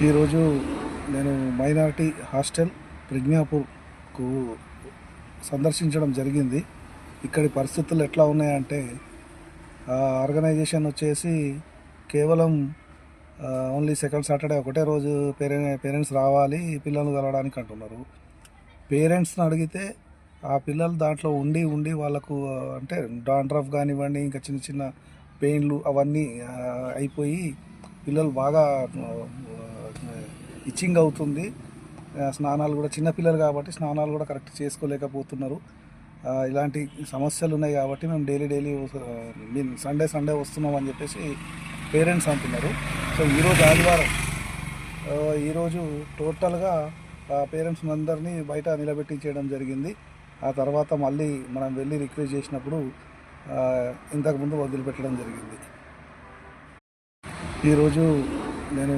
ఈరోజు నేను minority hostel ప్రజ్ఞాపూర్కు సందర్శించడం జరిగింది. ఇక్కడి పరిస్థితులు ఎట్లా ఉన్నాయంటే, ఆర్గనైజేషన్ వచ్చేసి కేవలం ఓన్లీ సెకండ్ సాటర్డే ఒకటే రోజు పేరెంట్స్ రావాలి పిల్లలు కలవడానికి అంటున్నారు. పేరెంట్స్ని అడిగితే ఆ పిల్లలు దాంట్లో ఉండి ఉండి వాళ్ళకు అంటే డాండ్రఫ్ కానివ్వండి, ఇంకా చిన్న చిన్న పెయిన్లు అవన్నీ అయిపోయి పిల్లలు బాగా ఇచ్చింగ్ అవుతుంది. స్నానాలు కూడా చిన్నపిల్లలు కాబట్టి స్నానాలు కూడా కరెక్ట్ చేసుకోలేకపోతున్నారు. ఇలాంటి సమస్యలు ఉన్నాయి కాబట్టి మేము డైలీ సండే వస్తున్నాం అని చెప్పేసి పేరెంట్స్ అంటున్నారు. సో ఈరోజు ఆదివారం, ఈరోజు టోటల్గా పేరెంట్స్ అందరినీ బయట నిలబెట్టించేయడం జరిగింది. ఆ తర్వాత మళ్ళీ మనం వెళ్ళి రిక్వెస్ట్ చేసినప్పుడు ఇంతకుముందు వదిలిపెట్టడం జరిగింది. ఈరోజు నేను